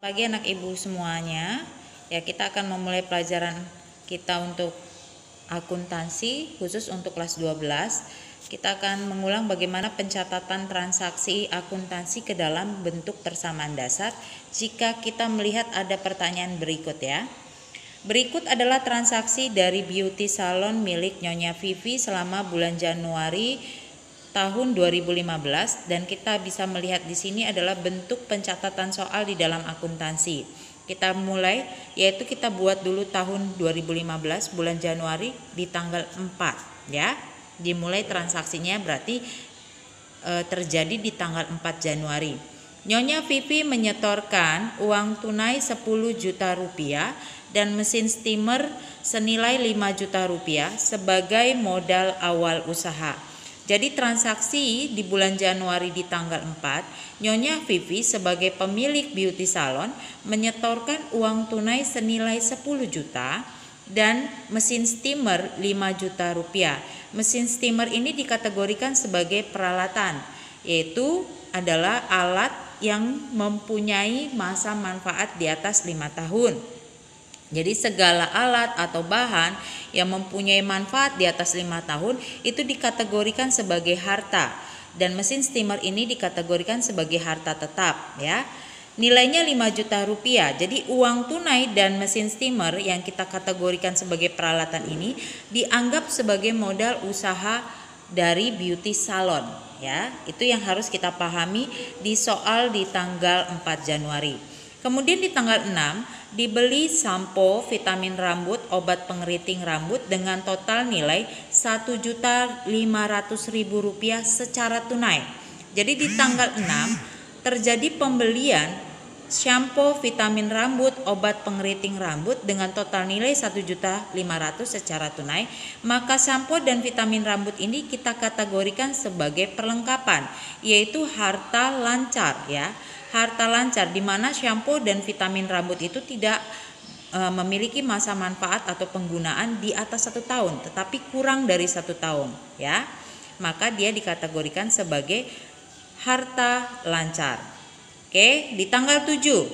Pagi anak ibu semuanya, ya kita akan memulai pelajaran kita untuk akuntansi khusus untuk kelas 12. Kita akan mengulang bagaimana pencatatan transaksi akuntansi ke dalam bentuk persamaan dasar jika kita melihat ada pertanyaan berikut ya. Berikut adalah transaksi dari beauty salon milik Nyonya Vivi selama bulan Januari tahun 2015 dan kita bisa melihat di sini adalah bentuk pencatatan soal di dalam akuntansi. Kita mulai, yaitu kita buat dulu tahun 2015 bulan Januari di tanggal 4 ya. Dimulai transaksinya berarti terjadi di tanggal 4 Januari. Nyonya Vivi menyetorkan uang tunai 10 juta rupiah dan mesin steamer senilai 5 juta rupiah sebagai modal awal usaha. Jadi transaksi di bulan Januari di tanggal 4, Nyonya Vivi sebagai pemilik beauty salon menyetorkan uang tunai senilai 10 juta dan mesin steamer 5 juta rupiah. Mesin steamer ini dikategorikan sebagai peralatan, yaitu adalah alat yang mempunyai masa manfaat di atas 5 tahun. Jadi segala alat atau bahan yang mempunyai manfaat di atas 5 tahun itu dikategorikan sebagai harta, dan mesin steamer ini dikategorikan sebagai harta tetap ya. Nilainya 5 juta rupiah. Jadi uang tunai dan mesin steamer yang kita kategorikan sebagai peralatan ini dianggap sebagai modal usaha dari beauty salon ya. Itu yang harus kita pahami di soal di tanggal 4 Januari. Kemudian di tanggal 6 dibeli sampo, vitamin rambut, obat pengeriting rambut dengan total nilai Rp1.500.000 secara tunai. Jadi di tanggal 6 terjadi pembelian shampoo, vitamin rambut, obat pengeriting rambut dengan total nilai Rp1.500.000 secara tunai. Maka shampoo dan vitamin rambut ini kita kategorikan sebagai perlengkapan, yaitu harta lancar ya. Harta lancar di mana shampoo dan vitamin rambut itu tidak memiliki masa manfaat atau penggunaan di atas 1 tahun, tetapi kurang dari 1 tahun ya. Maka dia dikategorikan sebagai harta lancar. Oke, di tanggal 7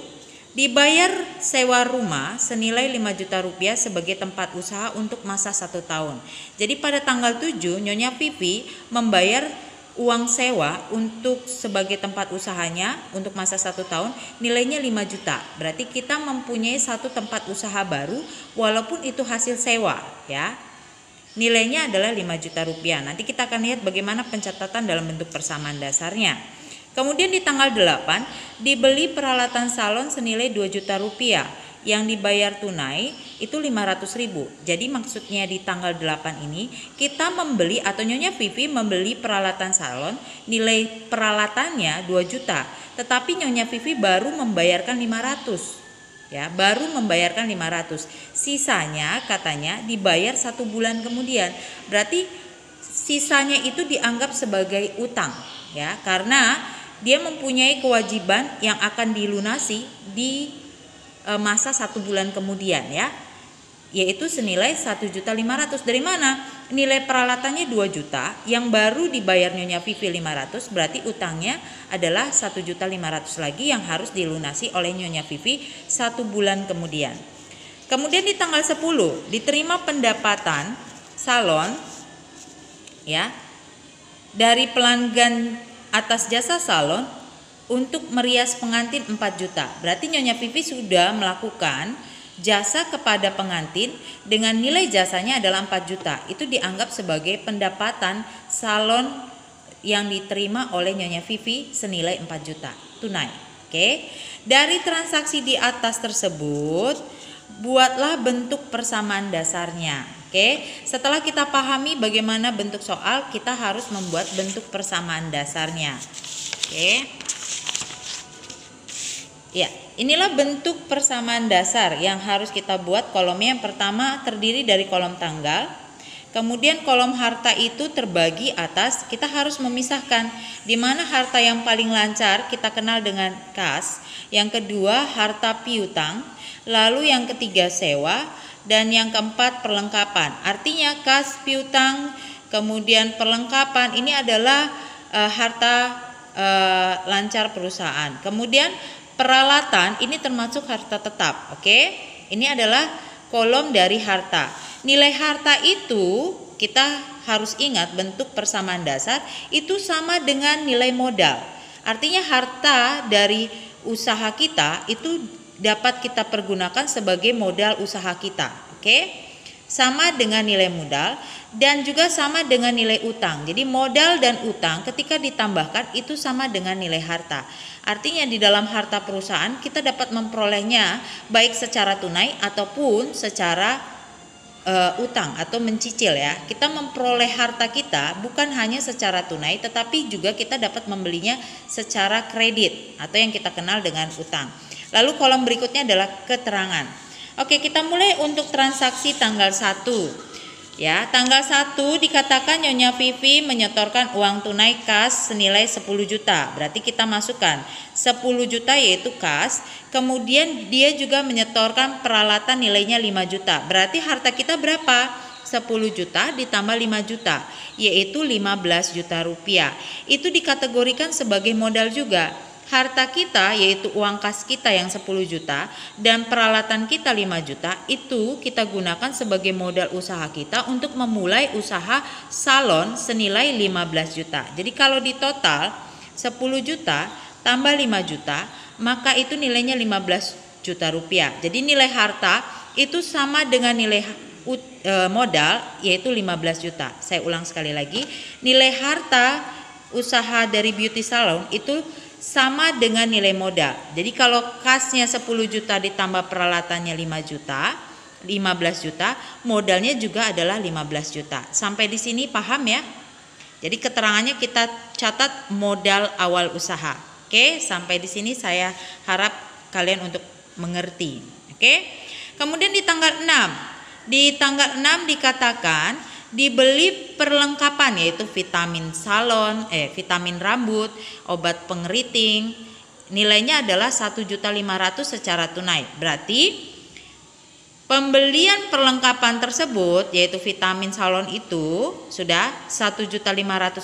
dibayar sewa rumah senilai 5 juta rupiah sebagai tempat usaha untuk masa 1 tahun. Jadi pada tanggal 7 Nyonya Vivi membayar uang sewa untuk sebagai tempat usahanya untuk masa 1 tahun nilainya 5 juta. Berarti kita mempunyai satu tempat usaha baru walaupun itu hasil sewa ya. Nilainya adalah 5 juta rupiah. Nanti kita akan lihat bagaimana pencatatan dalam bentuk persamaan dasarnya. Kemudian di tanggal 8 dibeli peralatan salon senilai 2 juta rupiah. Yang dibayar tunai itu 500.000. Jadi maksudnya di tanggal 8 ini kita membeli atau Nyonya Vivi membeli peralatan salon, nilai peralatannya 2 juta. Tetapi Nyonya Vivi baru membayarkan 500. Ya, baru membayarkan 500. Sisanya katanya dibayar 1 bulan kemudian. Berarti sisanya itu dianggap sebagai utang ya, karena dia mempunyai kewajiban yang akan dilunasi di masa 1 bulan kemudian ya, yaitu senilai 1.500.000. Dari mana? Nilai peralatannya 2 juta, yang baru dibayar Nyonya Vivi 500, berarti utangnya adalah 1.500.000 lagi yang harus dilunasi oleh Nyonya Vivi 1 bulan kemudian. Kemudian di tanggal 10 diterima pendapatan salon ya dari pelanggan atas jasa salon untuk merias pengantin 4 juta. Berarti Nyonya Vivi sudah melakukan jasa kepada pengantin dengan nilai jasanya adalah 4 juta. Itu dianggap sebagai pendapatan salon yang diterima oleh Nyonya Vivi senilai 4 juta tunai. Oke. Dari transaksi di atas tersebut, buatlah bentuk persamaan dasarnya. Oke. Setelah kita pahami bagaimana bentuk soal, kita harus membuat bentuk persamaan dasarnya. Oke. Ya, inilah bentuk persamaan dasar yang harus kita buat. Kolomnya yang pertama terdiri dari kolom tanggal. Kemudian kolom harta itu terbagi atas, kita harus memisahkan di mana harta yang paling lancar kita kenal dengan kas, yang kedua harta piutang, lalu yang ketiga sewa, dan yang keempat perlengkapan. Artinya kas, piutang, kemudian perlengkapan ini adalah harta lancar perusahaan. Kemudian Peralatan ini termasuk harta tetap. Oke, ini adalah kolom dari harta. Nilai harta itu kita harus ingat bentuk persamaan dasar itu sama dengan nilai modal. Artinya harta dari usaha kita itu dapat kita pergunakan sebagai modal usaha kita. Oke, sama dengan nilai modal dan juga sama dengan nilai utang. Jadi modal dan utang ketika ditambahkan itu sama dengan nilai harta. Artinya di dalam harta perusahaan kita dapat memperolehnya baik secara tunai ataupun secara utang atau mencicil ya. Kita memperoleh harta kita bukan hanya secara tunai tetapi juga kita dapat membelinya secara kredit atau yang kita kenal dengan utang. Lalu kolom berikutnya adalah keterangan. Oke, kita mulai untuk transaksi tanggal 1. Ya, tanggal 1 dikatakan Nyonya Vivi menyetorkan uang tunai kas senilai 10 juta. Berarti kita masukkan 10 juta yaitu kas. Kemudian dia juga menyetorkan peralatan nilainya 5 juta. Berarti harta kita berapa? 10 juta ditambah 5 juta, yaitu 15 juta rupiah. Itu dikategorikan sebagai modal juga. Harta kita yaitu uang kas kita yang 10 juta dan peralatan kita 5 juta itu kita gunakan sebagai modal usaha kita untuk memulai usaha salon senilai 15 juta. Jadi kalau di total 10 juta tambah 5 juta maka itu nilainya 15 juta rupiah. Jadi nilai harta itu sama dengan nilai modal yaitu 15 juta. Saya ulang sekali lagi, nilai harta usaha dari beauty salon itu sama dengan nilai modal. Jadi kalau kasnya 10 juta ditambah peralatannya 5 juta, 15 juta, modalnya juga adalah 15 juta. Sampai di sini paham ya? Jadi keterangannya kita catat modal awal usaha. Oke, sampai di sini saya harap kalian untuk mengerti. Oke. Kemudian di tanggal 6. Di tanggal 6 dikatakan dibeli perlengkapan yaitu vitamin salon, vitamin rambut, obat pengeriting. Nilainya adalah 1.500.000 secara tunai. Berarti pembelian perlengkapan tersebut yaitu vitamin salon itu sudah 1.500.000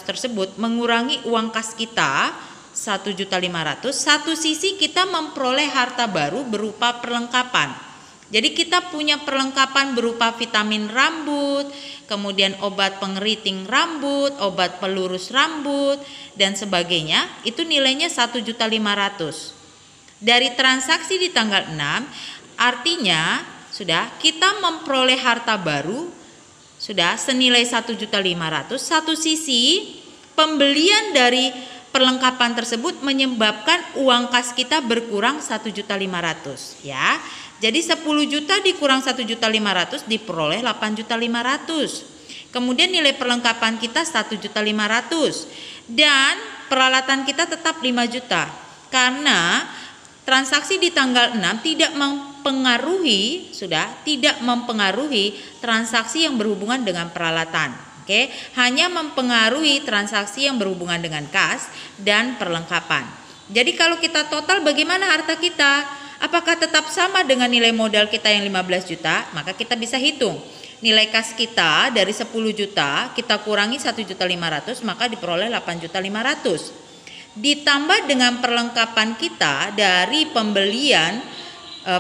tersebut mengurangi uang kas kita 1.500.000. Satu sisi kita memperoleh harta baru berupa perlengkapan. Jadi kita punya perlengkapan berupa vitamin rambut, kemudian obat pengeriting rambut, obat pelurus rambut, dan sebagainya. Itu nilainya 1.500.000. Dari transaksi di tanggal 6, artinya sudah kita memperoleh harta baru sudah senilai 1.500.000. Satu sisi pembelian dari perlengkapan tersebut menyebabkan uang kas kita berkurang 1.500.000 ya. Jadi 10 juta dikurang 1.500.000 diperoleh 8.500.000. Kemudian nilai perlengkapan kita 1.500.000 dan peralatan kita tetap 5 juta. Karena transaksi di tanggal 6 tidak mempengaruhi transaksi yang berhubungan dengan peralatan. Oke, hanya mempengaruhi transaksi yang berhubungan dengan kas dan perlengkapan. Jadi kalau kita total bagaimana harta kita? Apakah tetap sama dengan nilai modal kita yang 15 juta? Maka kita bisa hitung. Nilai kas kita dari 10 juta kita kurangi 1.500.000 maka diperoleh 8.500.000. Ditambah dengan perlengkapan kita dari pembelian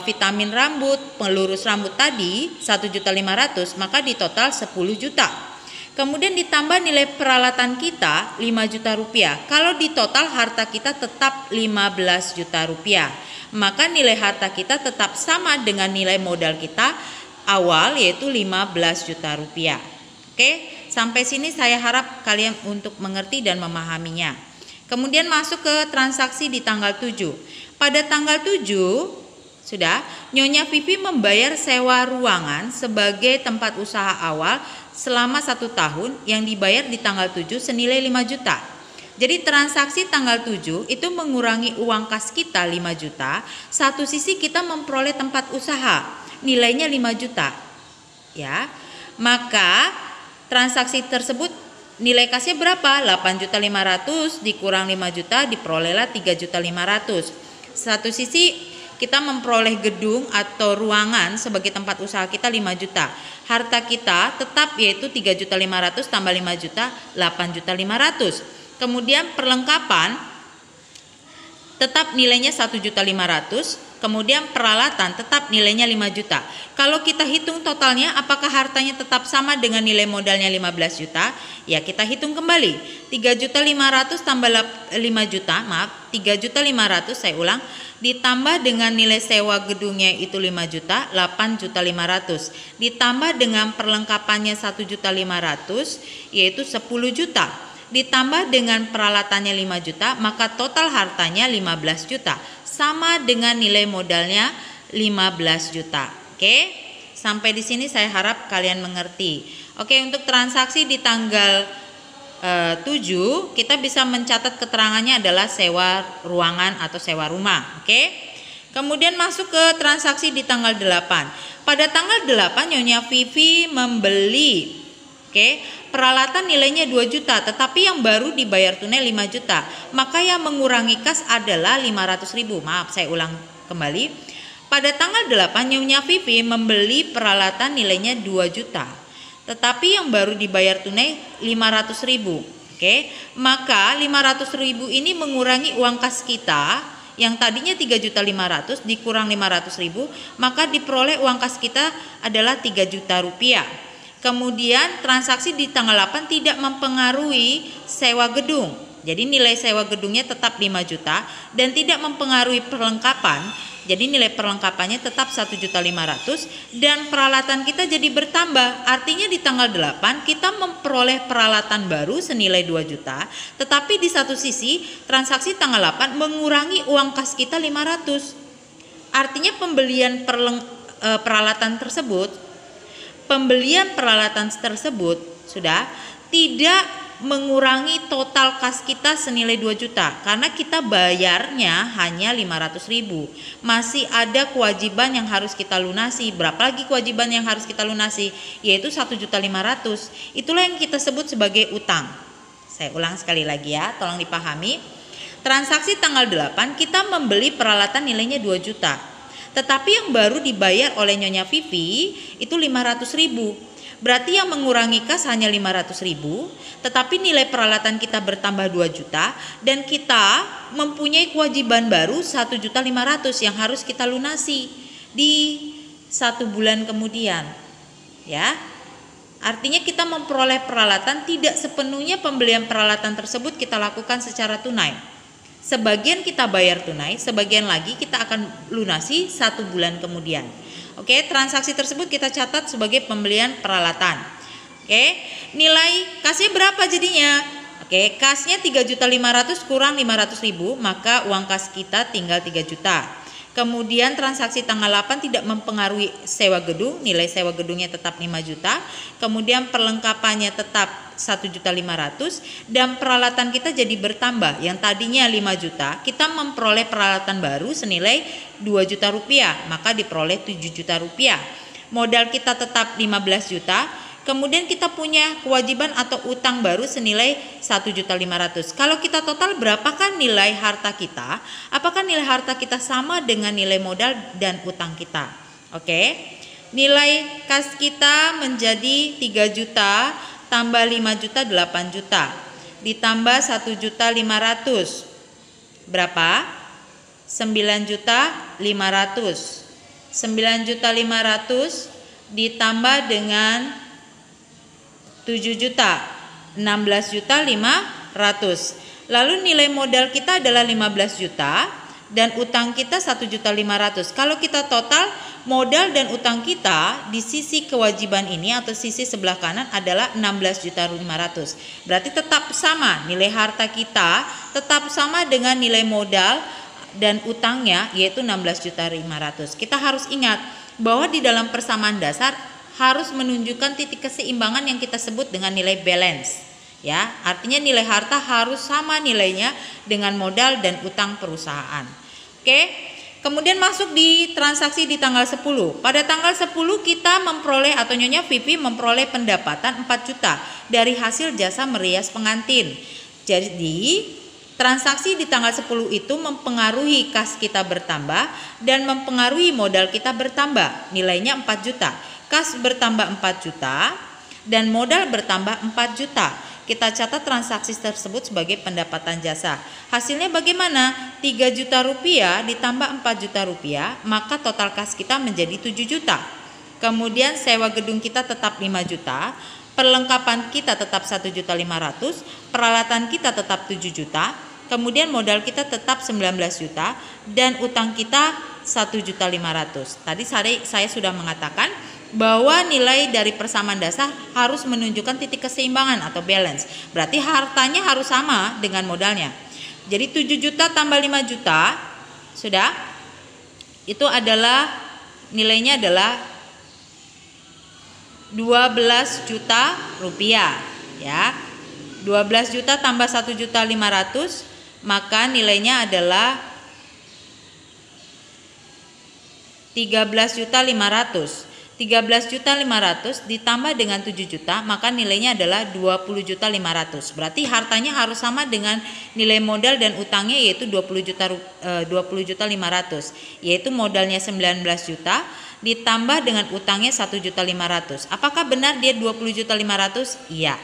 vitamin rambut, pelurus rambut tadi 1.500.000 maka di total 10 juta. Kemudian ditambah nilai peralatan kita 5 juta rupiah. Kalau di total harta kita tetap 15 juta rupiah. Maka nilai harta kita tetap sama dengan nilai modal kita awal yaitu 15 juta rupiah. Oke, sampai sini saya harap kalian untuk mengerti dan memahaminya. Kemudian masuk ke transaksi di tanggal 7. Pada tanggal 7 sudah Nyonya Vivi membayar sewa ruangan sebagai tempat usaha awal selama 1 tahun yang dibayar di tanggal 7 senilai 5 juta. Jadi transaksi tanggal 7 itu mengurangi uang kas kita 5 juta. Satu sisi kita memperoleh tempat usaha nilainya 5 juta. Ya. Maka transaksi tersebut nilai kasnya berapa? 8.500.000 dikurang 5 juta diperolehlah 3.500.000. Satu sisi kita memperoleh gedung atau ruangan sebagai tempat usaha kita 5 juta. Harta kita tetap yaitu 3.500.000 tambah 5 juta 8.500.000. Kemudian perlengkapan tetap nilainya 1.500.000, kemudian peralatan tetap nilainya 5 juta. Kalau kita hitung totalnya, apakah hartanya tetap sama dengan nilai modalnya 15 juta? Ya, kita hitung kembali. 3.500.000 tambah 5 juta, maaf, 3.500.000 saya ulang, ditambah dengan nilai sewa gedungnya itu 5 juta, 8.500.000. Ditambah dengan perlengkapannya 1.500.000 yaitu 10 juta. Ditambah dengan peralatannya 5 juta, maka total hartanya 15 juta. Sama dengan nilai modalnya 15 juta. Oke, sampai di sini saya harap kalian mengerti. Oke, untuk transaksi di tanggal 7, kita bisa mencatat keterangannya adalah sewa ruangan atau sewa rumah. Oke, kemudian masuk ke transaksi di tanggal 8. Pada tanggal 8 Nyonya Vivi membeli peralatan nilainya 2 juta, tetapi yang baru dibayar tunai 5 juta. Maka yang mengurangi kas adalah 500.000. Maaf, saya ulang kembali. Pada tanggal 8 Nyonya Vivi membeli peralatan nilainya 2 juta, tetapi yang baru dibayar tunai 500.000. Maka 500.000 ini mengurangi uang kas kita yang tadinya 3.500.000 dikurang 500.000, maka diperoleh uang kas kita adalah 3 juta rupiah. Kemudian transaksi di tanggal 8 tidak mempengaruhi sewa gedung. Jadi nilai sewa gedungnya tetap 5 juta dan tidak mempengaruhi perlengkapan. Jadi nilai perlengkapannya tetap 1.500.000 dan peralatan kita jadi bertambah. Artinya di tanggal 8 kita memperoleh peralatan baru senilai 2 juta. Tetapi di satu sisi transaksi tanggal 8 mengurangi uang kas kita 500. Artinya pembelian peralatan tersebut sudah tidak mengurangi total kas kita senilai 2 juta karena kita bayarnya hanya 500.000. Masih ada kewajiban yang harus kita lunasi. Berapa lagi kewajiban yang harus kita lunasi? Yaitu 1.500.000. Itulah yang kita sebut sebagai utang. Saya ulang sekali lagi ya, tolong dipahami. Transaksi tanggal 8 kita membeli peralatan nilainya 2 juta. Tetapi yang baru dibayar oleh Nyonya Vivi itu 500.000. Berarti yang mengurangi kas hanya 500.000, tetapi nilai peralatan kita bertambah 2 juta dan kita mempunyai kewajiban baru 1.500.000 yang harus kita lunasi di 1 bulan kemudian. Ya. Artinya kita memperoleh peralatan, tidak sepenuhnya pembelian peralatan tersebut kita lakukan secara tunai. Sebagian kita bayar tunai, sebagian lagi kita akan lunasi 1 bulan kemudian. Oke, transaksi tersebut kita catat sebagai pembelian peralatan. Oke, nilai kasnya berapa jadinya? Oke, kasnya 3.500.000 kurang 500.000, maka uang kas kita tinggal 3 juta. Kemudian transaksi tanggal 8 tidak mempengaruhi sewa gedung, nilai sewa gedungnya tetap 5 juta. Kemudian perlengkapannya tetap 1.500.000 dan peralatan kita jadi bertambah. Yang tadinya 5 juta, kita memperoleh peralatan baru senilai 2 juta rupiah, maka diperoleh 7 juta rupiah. Modal kita tetap 15 juta. Kemudian kita punya kewajiban atau utang baru senilai 1.500.000. Kalau kita total berapakah nilai harta kita? Apakah nilai harta kita sama dengan nilai modal dan utang kita? Oke. Nilai kas kita menjadi 3 juta tambah 5 juta 8 juta. Ditambah 1.500.000. Berapa? 9.500.000. 9.500.000 ditambah dengan 7 juta, 16.500.000. Lalu nilai modal kita adalah 15 juta dan utang kita 1.500.000. Kalau kita total modal dan utang kita di sisi kewajiban ini atau sisi sebelah kanan adalah 16.500.000. Berarti tetap sama, nilai harta kita tetap sama dengan nilai modal dan utangnya yaitu 16.500.000. Kita harus ingat bahwa di dalam persamaan dasar harus menunjukkan titik keseimbangan yang kita sebut dengan nilai balance. Ya, artinya nilai harta harus sama nilainya dengan modal dan utang perusahaan. Oke. Kemudian masuk di transaksi di tanggal 10. Pada tanggal 10 kita memperoleh atau Nyonya Vivi memperoleh pendapatan 4 juta dari hasil jasa merias pengantin. Jadi transaksi di tanggal 10 itu mempengaruhi kas kita bertambah dan mempengaruhi modal kita bertambah. Nilainya 4 juta. Kas bertambah 4 juta dan modal bertambah 4 juta. kita catat transaksi tersebut sebagai pendapatan jasa. Hasilnya bagaimana? 3 juta rupiah ditambah 4 juta rupiah, maka total kas kita menjadi 7 juta. Kemudian sewa gedung kita tetap 5 juta, perlengkapan kita tetap 1.500.000, peralatan kita tetap 7 juta, kemudian modal kita tetap 19 juta, dan utang kita 1.500.000. Tadi saya sudah mengatakan bahwa nilai dari persamaan dasar harus menunjukkan titik keseimbangan atau balance. Berarti hartanya harus sama dengan modalnya. Jadi 7 juta tambah 5 juta, sudah? Itu adalah nilainya adalah 12 juta rupiah, ya. 12 juta tambah 1.500.000, maka nilainya adalah 13.500.000. 13.500.000 ditambah dengan 7 juta, maka nilainya adalah 20.500.000. Berarti hartanya harus sama dengan nilai modal dan utangnya, yaitu 20.500.000, yaitu modalnya 19 juta ditambah dengan utangnya 1.500.000. Apakah benar dia 20.500.000? Iya.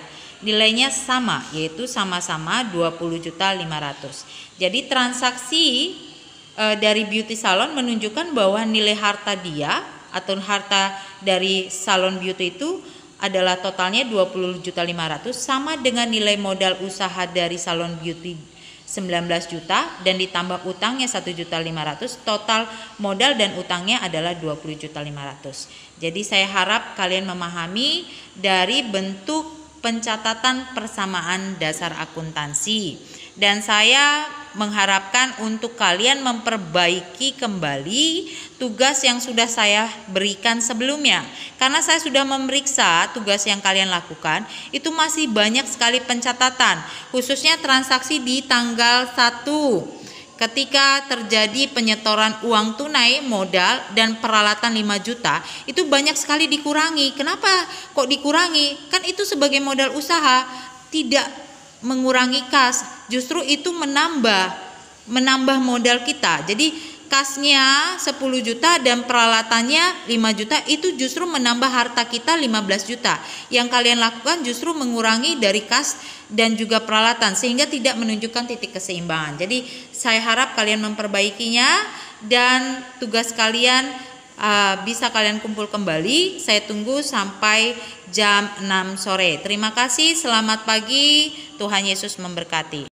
Nilainya sama, yaitu sama-sama 20.500.000. Jadi transaksi dari beauty salon menunjukkan bahwa nilai harta dia atau harta dari salon beauty itu adalah totalnya 20.500.000, sama dengan nilai modal usaha dari salon beauty 19 juta dan ditambah utangnya 1.500.000, total modal dan utangnya adalah 20.500.000. Jadi saya harap kalian memahami dari bentuk pencatatan persamaan dasar akuntansi, dan saya mengharapkan untuk kalian memperbaiki kembali tugas yang sudah saya berikan sebelumnya, karena saya sudah memeriksa tugas yang kalian lakukan itu masih banyak sekali pencatatan, khususnya transaksi di tanggal 1 ketika terjadi penyetoran uang tunai, modal dan peralatan 5 juta, itu banyak sekali dikurangi. Kenapa kok dikurangi? Kan itu sebagai modal usaha, tidak mengurangi kas, justru itu menambah modal kita. Jadi kasnya 10 juta dan peralatannya 5 juta, itu justru menambah harta kita 15 juta. Yang kalian lakukan justru mengurangi dari kas dan juga peralatan, sehingga tidak menunjukkan titik keseimbangan. Jadi saya harap kalian memperbaikinya, dan tugas kalian bisa kalian kumpul kembali. Saya tunggu sampai jam 6 sore. Terima kasih, selamat pagi, Tuhan Yesus memberkati.